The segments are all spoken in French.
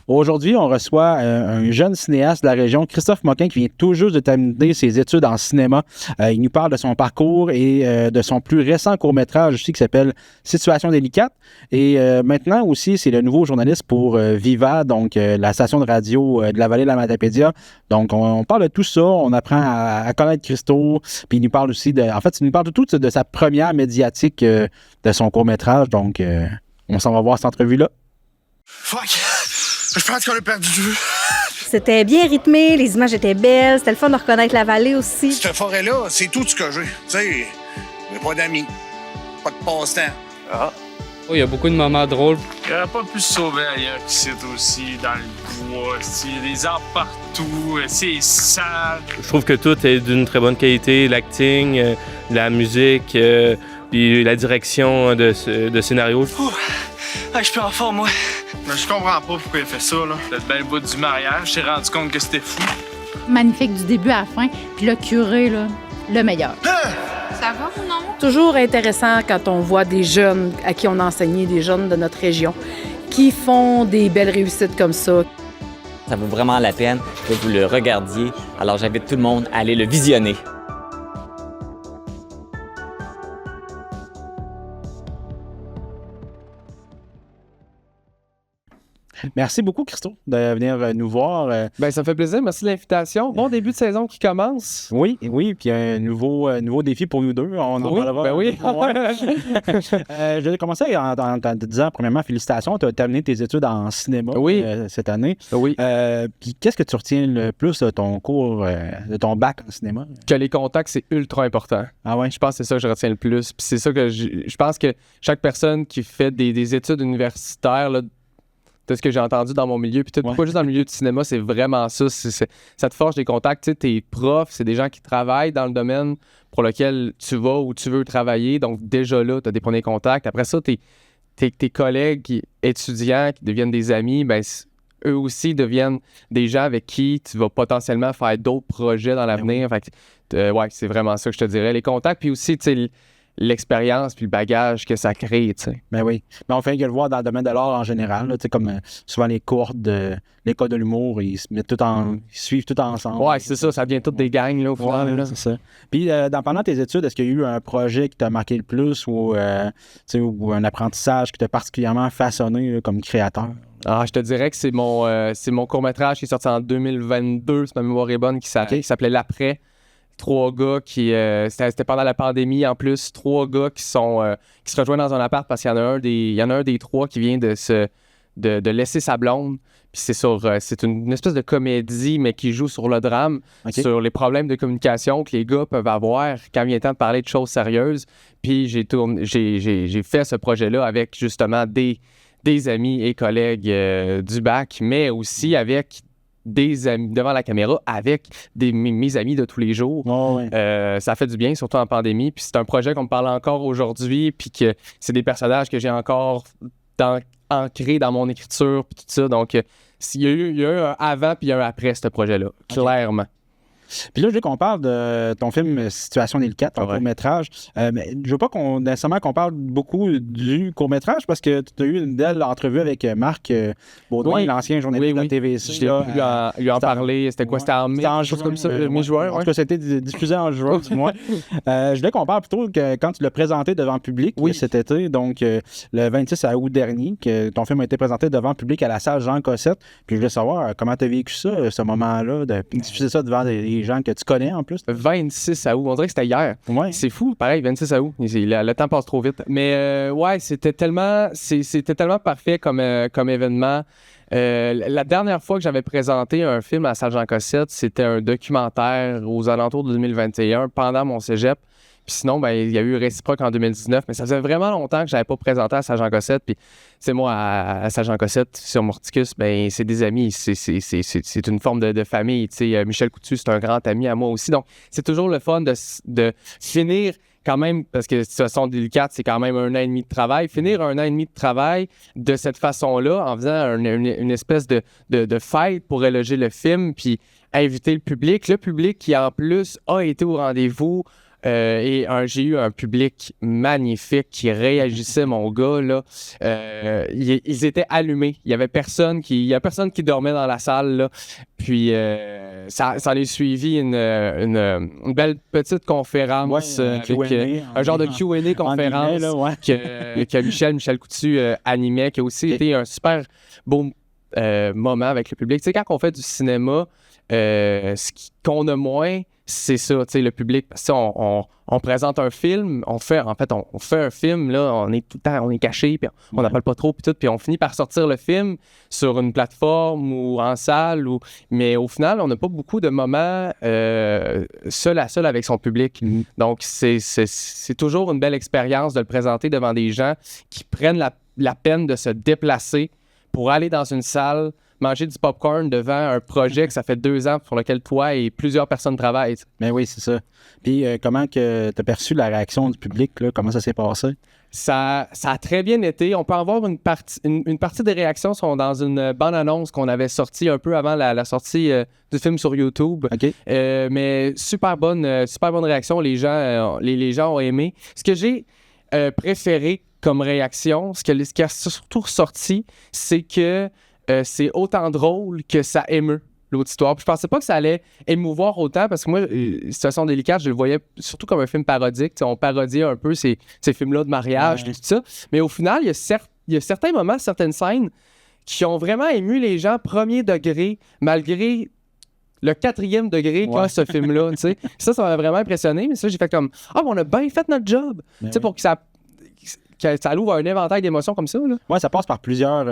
Aujourd'hui, on reçoit un jeune cinéaste de la région, Christophe Moquin, qui vient tout juste de terminer ses études en cinéma. Il nous parle de son parcours et de son plus récent court-métrage aussi qui s'appelle Situation délicate. Et maintenant aussi, c'est le nouveau journaliste pour Viva, donc la station de radio de la vallée de la Matapédia. Donc, on parle de tout ça. On apprend à connaître Christo. Puis, il nous parle aussi il nous parle de tout de sa première médiatique de son court-métrage. Donc, on s'en va voir cette entrevue-là. Fuck! Je pense qu'on a perdu de vue. C'était bien rythmé, les images étaient belles, c'était le fun de reconnaître la vallée aussi. Cette forêt-là, c'est tout ce que j'ai. Tu sais, j'ai pas d'amis, pas de passe-temps. Ah. Oh, il y a beaucoup de moments drôles. Il aurait pas pu se sauver ailleurs qu'ici aussi, dans le bois. Il y a des arbres partout, c'est sale. Je trouve que tout est d'une très bonne qualité, l'acting, la musique, puis la direction de scénario. Je suis plus en forme, moi. Mais je comprends pas pourquoi il fait ça, là. Le bel bout du mariage, j'ai rendu compte que c'était fou. Magnifique du début à la fin. Puis le curé, là, le meilleur. Ça va ou non? Toujours intéressant quand on voit des jeunes à qui on a enseigné, des jeunes de notre région, qui font des belles réussites comme ça. Ça vaut vraiment la peine que vous le regardiez. Alors j'invite tout le monde à aller le visionner. Merci beaucoup, Christo, de venir nous voir. Ben, ça me fait plaisir. Merci de l'invitation. Bon début de saison qui commence. Oui, puis un nouveau défi pour nous deux. On en parlera. Ben oui. Je vais commencer en te disant, premièrement, félicitations. Tu as terminé tes études en cinéma cette année. Oui. Puis qu'est-ce que tu retiens le plus de ton cours, de ton bac en cinéma? Que les contacts, c'est ultra important. Ah ouais? Je pense que c'est ça que je retiens le plus. Puis c'est ça que je pense que chaque personne qui fait des études universitaires, là, de ce que j'ai entendu dans mon milieu, puis pas juste dans le milieu du cinéma, c'est vraiment ça. Ça te forge des contacts. Tu sais, tes profs, c'est des gens qui travaillent dans le domaine pour lequel tu vas ou tu veux travailler. Donc, déjà là, tu as des premiers contacts. Après ça, tes collègues étudiants qui deviennent des amis, ben eux aussi deviennent des gens avec qui tu vas potentiellement faire d'autres projets dans l'avenir. Fait que, c'est vraiment ça que je te dirais. Les contacts, puis aussi, tu sais, l'expérience puis le bagage que ça crée, tu sais. Ben oui. Mais on fait que le voir dans le domaine de l'art en général, tu sais, comme souvent les cours de l'école de l'humour, ils se mettent ils suivent tout ensemble. Ouais, c'est ça devient toutes des gangs, là, au final. Ouais, c'est ça. Puis, pendant tes études, est-ce qu'il y a eu un projet qui t'a marqué le plus ou un apprentissage qui t'a particulièrement façonné là, comme créateur? Ah, je te dirais que c'est mon court-métrage qui est sorti en 2022, si ma mémoire est bonne, qui s'appelait L'Après. 3 gars qui... c'était pendant la pandémie, en plus. 3 gars qui se rejoignent dans un appart parce qu'il y en a un des 3 qui vient de laisser sa blonde. Puis c'est une espèce de comédie, mais qui joue sur le drame, sur les problèmes de communication que les gars peuvent avoir quand il vient temps de parler de choses sérieuses. Puis j'ai fait ce projet-là avec, justement, des amis et collègues du bac, mais aussi avec des amis devant la caméra avec mes amis de tous les jours. Oh, ouais. Ça fait du bien, surtout en pandémie. Puis c'est un projet qu'on me parle encore aujourd'hui, puis que c'est des personnages que j'ai encore ancrés dans mon écriture, puis tout ça. Donc, il y a eu un avant puis un après ce projet-là, clairement. Puis là, je veux qu'on parle de ton film Situation délicate, ton court-métrage. Mais je veux pas nécessairement qu'on parle beaucoup du court-métrage parce que tu as eu une belle entrevue avec Marc Baudouin, l'ancien journaliste de la TVC. Je l'ai lui en parler. C'était quoi? C'était en mai? C'était en juin. Mi-juin. En tout cas, c'était diffusé en juin, du moins. Je voulais qu'on parle plutôt que quand tu l'as présenté devant le public cet été, donc le 26 août dernier, que ton film a été présenté devant le public à la salle Jean Cossette. Puis je voulais savoir comment tu as vécu ça, ce moment-là, de diffuser ça devant des gens que tu connais en plus. 26 août, on dirait que c'était hier. Ouais. C'est fou, pareil, 26 août. Le temps passe trop vite. Mais c'était tellement parfait comme événement. La dernière fois que j'avais présenté un film à la salle Jean Cossette, c'était un documentaire aux alentours de 2021 pendant mon cégep. Puis sinon, il y a eu Réciproque en 2019, mais ça faisait vraiment longtemps que je n'avais pas présenté à Saint-Jean-Cossette. Puis, c'est moi, à Saint-Jean-Cossette, sur Morticus, c'est des amis, c'est une forme de famille. Michel Coutu, c'est un grand ami à moi aussi. Donc, c'est toujours le fun de finir quand même, parce que Situation délicate, c'est quand même 1 an et demi de travail. Finir 1 an et demi de travail de cette façon-là, en faisant une espèce de fête pour éloger le film, puis inviter le public qui, en plus, a été au rendez-vous. J'ai eu un public magnifique qui réagissait, mon gars, là. Ils étaient allumés. Il y a personne qui dormait dans la salle, là. Puis ça allait suivi une belle petite conférence avec un genre de Q&A conférence que Michel Coutu animait, qui a aussi été un super beau moment avec le public. Tu sais, quand on fait du cinéma, qu'on a moins, c'est ça, tu sais, le public. Parce que on présente un film, on fait un film, là, on est tout le temps, on est caché, puis on n'appelle pas trop, puis tout, puis on finit par sortir le film sur une plateforme ou en salle, mais au final, on n'a pas beaucoup de moments seul à seul avec son public. Donc, c'est toujours une belle expérience de le présenter devant des gens qui prennent la peine de se déplacer pour aller dans une salle, manger du popcorn devant un projet que ça fait 2 ans pour lequel toi et plusieurs personnes travaillent. Ben oui, c'est ça. Puis comment que tu as perçu la réaction du public, là? Comment ça s'est passé? Ça a très bien été. On peut en voir une partie des réactions sont dans une bande-annonce qu'on avait sortie un peu avant la sortie du film sur YouTube. OK. Mais super bonne réaction. Les gens ont aimé. Ce que j'ai préféré comme réaction, ce qui a surtout ressorti, c'est que c'est autant drôle que ça émeut l'autre histoire. Puis je pensais pas que ça allait émouvoir autant parce que moi, Situation délicate, je le voyais surtout comme un film parodique. T'sais, on parodiait un peu ces films-là de mariage et tout ça. Mais au final, il y a certains moments, certaines scènes qui ont vraiment ému les gens premier degré, malgré le 4e degré qu'a ce film-là. Ça m'a vraiment impressionné. Mais ça, j'ai fait comme « Ah, on a bien fait notre job! » Pour que ça ouvre un éventail d'émotions comme ça. Oui, ça passe par plusieurs...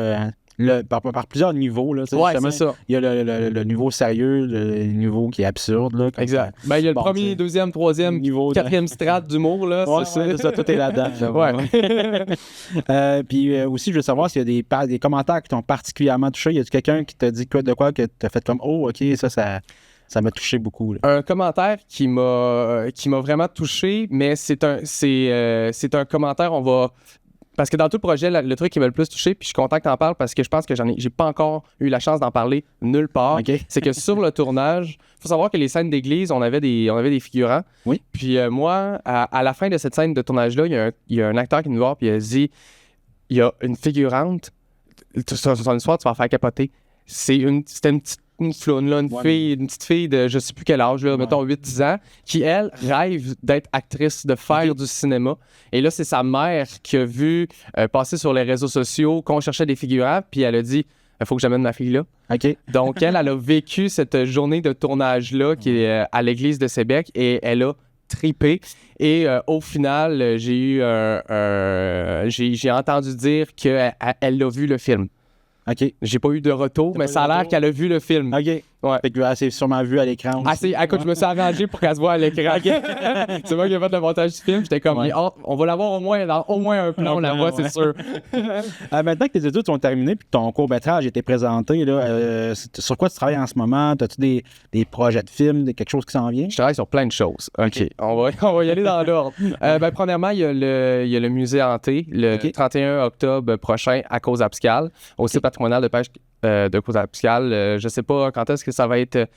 par plusieurs niveaux. Là, ouais, c'est ça. Il y a le niveau sérieux, le niveau qui est absurde. Là, exact. Ben, il y a le premier, deuxième, troisième, niveau 4e strate d'humour. Là, c'est ça, tout est là-dedans. Puis aussi, je veux savoir s'il y a des commentaires qui t'ont particulièrement touché. Y a-t-il quelqu'un qui t'a dit de quoi que t'as fait comme « Oh, OK, ça m'a touché beaucoup. » Là. Un commentaire qui m'a vraiment touché, mais c'est un commentaire, parce que dans tout le projet, le truc qui m'a le plus touché, puis je suis content que tu en parles parce que je pense que j'ai pas encore eu la chance d'en parler nulle part. Okay. C'est que sur le tournage, il faut savoir que les scènes d'église, on avait des figurants. Oui. Puis moi, à la fin de cette scène de tournage-là, il y a un acteur qui nous voit puis il a dit « Il y a une figurante, sur son histoire, tu vas la faire capoter. » C'était une floune, là, une petite fille de je sais plus quel âge, là, mettons 8-10 ans, qui, elle, rêve d'être actrice, de faire du cinéma. Et là, c'est sa mère qui a vu passer sur les réseaux sociaux qu'on cherchait des figurants, puis elle a dit « Il faut que j'amène ma fille là. Okay. » Donc, elle a vécu cette journée de tournage-là qui est à l'église de Sébec et elle a tripé. Et au final, j'ai entendu dire qu'elle a vu le film. OK. J'ai pas eu de retour, mais ça a l'air qu'elle a vu le film. OK. Ouais. Fait qu'elle s'est sûrement vue à l'écran aussi. Écoute, je me suis arrangé pour qu'elle se voit à l'écran. C'est moi qui ai fait le montage du film. J'étais comme, on va l'avoir dans au moins un plan, on la voit, c'est sûr. Maintenant que tes études sont terminées puis que ton court-métrage a été présenté, là, sur quoi tu travailles en ce moment? As-tu des projets de films, quelque chose qui s'en vient? Je travaille sur plein de choses. OK. On va y aller dans l'ordre. Premièrement, il y a le musée hanté, le 31 octobre prochain à Cause-Abscale, au site patrimonial de pêche de Cause-Abscale. Je sais pas quand est-ce que ça va être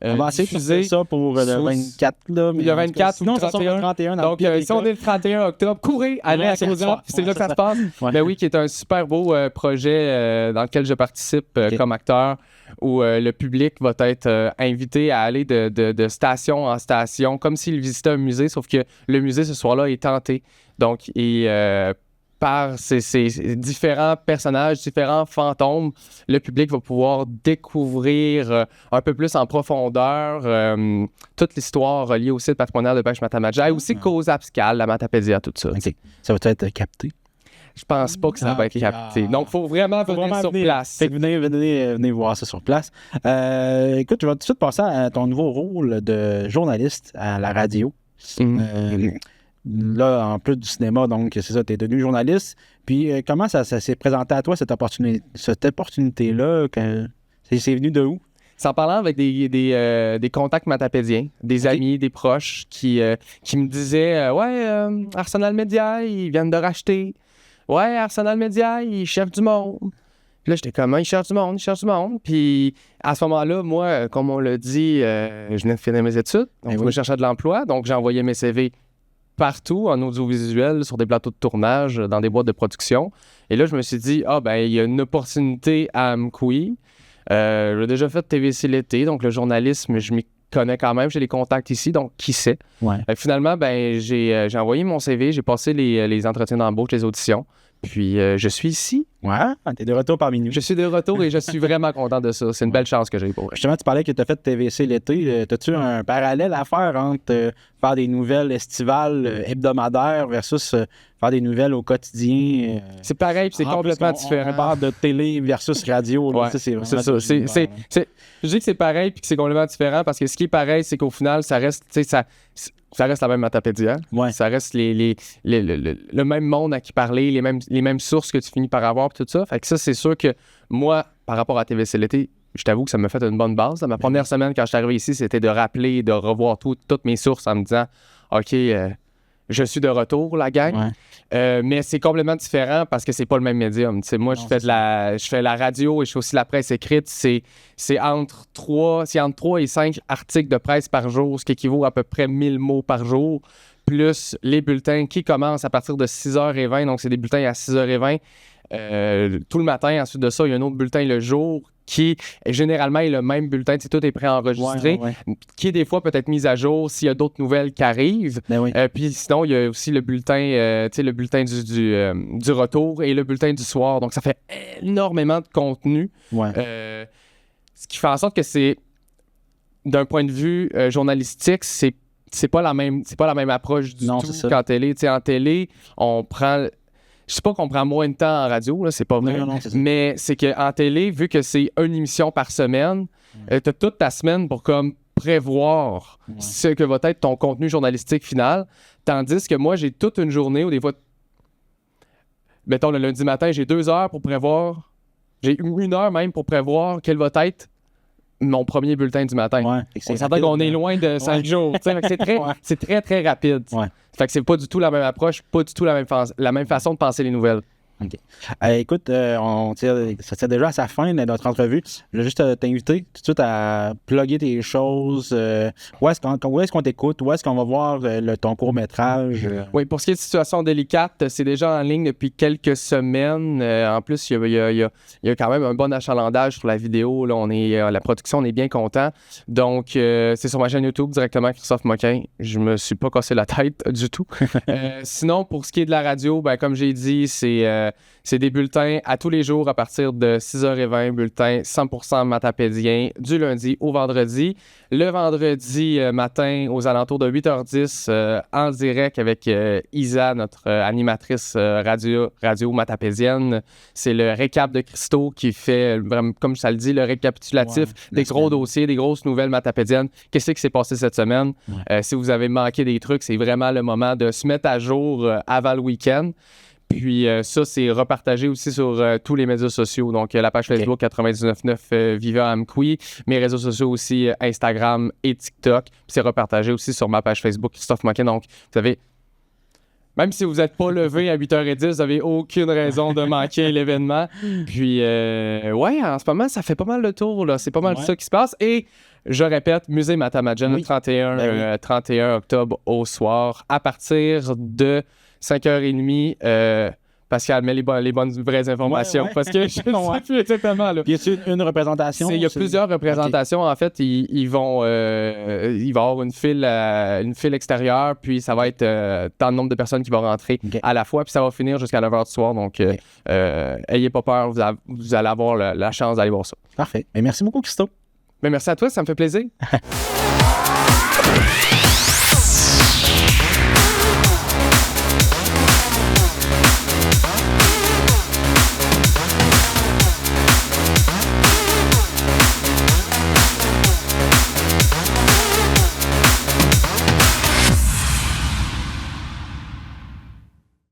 on va essayer de faire ça pour le 24. Là, le 24 ou le 31. Donc, si on est le 31 octobre, courez, allez à Cause-Abscale. C'est là que ça se passe. Ouais. Ben oui, qui est un super beau projet dans lequel je participe comme acteur, où le public va être invité à aller de station en station, comme s'il visitait un musée, sauf que le musée, ce soir-là, est hanté. Donc, par ces différents personnages, différents fantômes, le public va pouvoir découvrir un peu plus en profondeur toute l'histoire liée au site patrimonial de pêche Matamaja et aussi Cause-Abscale, la Matapédia, tout ça. Okay. Ça va être capté? Je pense pas que ça va être capté. Donc, il faut vraiment venir sur place. Fait que venez voir ça sur place. Écoute, je vais tout de suite passer à ton nouveau rôle de journaliste à la radio. Là, en plus du cinéma, donc c'est ça, tu es devenu journaliste. Puis comment ça s'est présenté à toi, cette opportunité-là? C'est venu de où? C'est en parlant avec des contacts matapédiens, des amis, des proches qui me disaient Arsenal Media, ils viennent de racheter. Ouais, Arsenal Media, ils cherchent du monde. Puis là, j'étais comme, ils cherchent du monde. Puis à ce moment-là, moi, comme on l'a dit, je venais de finir mes études. Donc, je me cherchais de l'emploi. Donc, j'ai envoyé mes CV partout en audiovisuel, sur des plateaux de tournage, dans des boîtes de production. Et là, je me suis dit, il y a une opportunité à Amqui. J'ai déjà fait TVC l'été, donc le journalisme, je m'y connais quand même. J'ai des contacts ici, donc qui sait. Ouais. Finalement, j'ai envoyé mon CV, j'ai passé les entretiens d'embauche, les auditions. Puis je suis ici. Ouais, t'es de retour parmi nous. Je suis de retour et je suis vraiment content de ça. C'est une belle chance que j'ai pour vrai. Justement, tu parlais que tu as fait TVC l'été. As-tu un parallèle à faire entre faire des nouvelles estivales hebdomadaires versus faire des nouvelles au quotidien? C'est pareil, puis c'est complètement différent. On parle de télé versus radio. Là, ouais, c'est ça. Je dis que c'est pareil puis que c'est complètement différent parce que ce qui est pareil, c'est qu'au final, ça reste, ça reste la même Matapédia. Ouais. Ça reste le même monde à qui parler, les mêmes sources que tu finis par avoir, puis tout ça. Fait que ça, c'est sûr que moi, par rapport à TVC l'été, je t'avoue que ça m'a fait une bonne base. Ma première semaine, quand je suis arrivé ici, c'était de rappeler, de revoir toutes mes sources en me disant « OK, je suis de retour, la gang. Ouais. Mais c'est complètement différent parce que c'est pas le même médium. T'sais, moi, je fais la radio et je fais aussi la presse écrite. C'est entre 3 et 5 articles de presse par jour, ce qui équivaut à peu près 1000 mots par jour, plus les bulletins qui commencent à partir de 6h20. Donc, c'est des bulletins à 6h20 tout le matin. Ensuite de ça, il y a un autre bulletin le jour qui généralement est le même bulletin, tout est préenregistré, qui est des fois peut-être mis à jour s'il y a d'autres nouvelles qui arrivent. Puis sinon, il y a aussi le bulletin, le bulletin du retour et le bulletin du soir. Donc, ça fait énormément de contenu. Ce qui fait en sorte que c'est, d'un point de vue journalistique, c'est pas la même approche du tout qu'en télé. En télé, on prend... Je sais pas qu'on prend moins de temps en radio, là, c'est pas vrai. Non, c'est mais c'est qu'en télé, vu que c'est une émission par semaine, t'as toute ta semaine pour comme prévoir ce que va être ton contenu journalistique final. Tandis que moi, j'ai toute une journée où des fois, mettons le lundi matin, j'ai 2 heures pour prévoir, j'ai 1 heure même pour prévoir quel va être mon premier bulletin du matin. On s'entend qu'on est loin de 5 jours. C'est très, très rapide. Fait que c'est pas du tout la même approche, pas du tout la même façon de penser les nouvelles. OK. Écoute, ça tire déjà à sa fin de notre entrevue. Je vais juste t'inviter tout de suite à plugger tes choses. Où est-ce qu'on t'écoute? Où est-ce qu'on va voir ton court-métrage? Oui, pour ce qui est de situation délicate, c'est déjà en ligne depuis quelques semaines. En plus, il y a quand même un bon achalandage sur la vidéo. Là, la production, on est bien content. Donc, c'est sur ma chaîne YouTube directement, Christophe Moquin. Je me suis pas cassé la tête du tout. Sinon, pour ce qui est de la radio, comme j'ai dit, c'est des bulletins à tous les jours à partir de 6h20, bulletins 100% matapédiens du lundi au vendredi. Le vendredi matin, aux alentours de 8h10, en direct avec Isa, notre animatrice radio matapédienne. C'est le récap de Christo qui fait, comme ça le dit, le récapitulatif des gros dossiers, des grosses nouvelles matapédiennes. Qu'est-ce qui s'est passé cette semaine? Si vous avez manqué des trucs, c'est vraiment le moment de se mettre à jour avant le week-end. Puis ça, c'est repartagé aussi sur tous les médias sociaux. Donc, la page Facebook 99.9 Viva Amqui, mes réseaux sociaux aussi Instagram et TikTok. Puis c'est repartagé aussi sur ma page Facebook Christophe Moquin. Donc, vous savez, même si vous n'êtes pas levé à 8h10, vous n'avez aucune raison de manquer l'événement. Puis, en ce moment, ça fait pas mal le tour. Là. C'est pas mal ça qui se passe. Et je répète, Musée Matamadjen, le 31 octobre au soir, à partir de 5h30, Pascal met les bonnes vraies informations parce que je ne sais plus exactement. Là. Y a-t-il une représentation? Il y a plusieurs représentations. En fait, il va y avoir une file extérieure, puis ça va être tant de nombre de personnes qui vont rentrer à la fois, puis ça va finir jusqu'à 9h du soir. Donc, ayez pas peur, vous allez avoir la chance d'aller voir ça. Parfait. Et merci beaucoup, Christo. Merci à toi, ça me fait plaisir.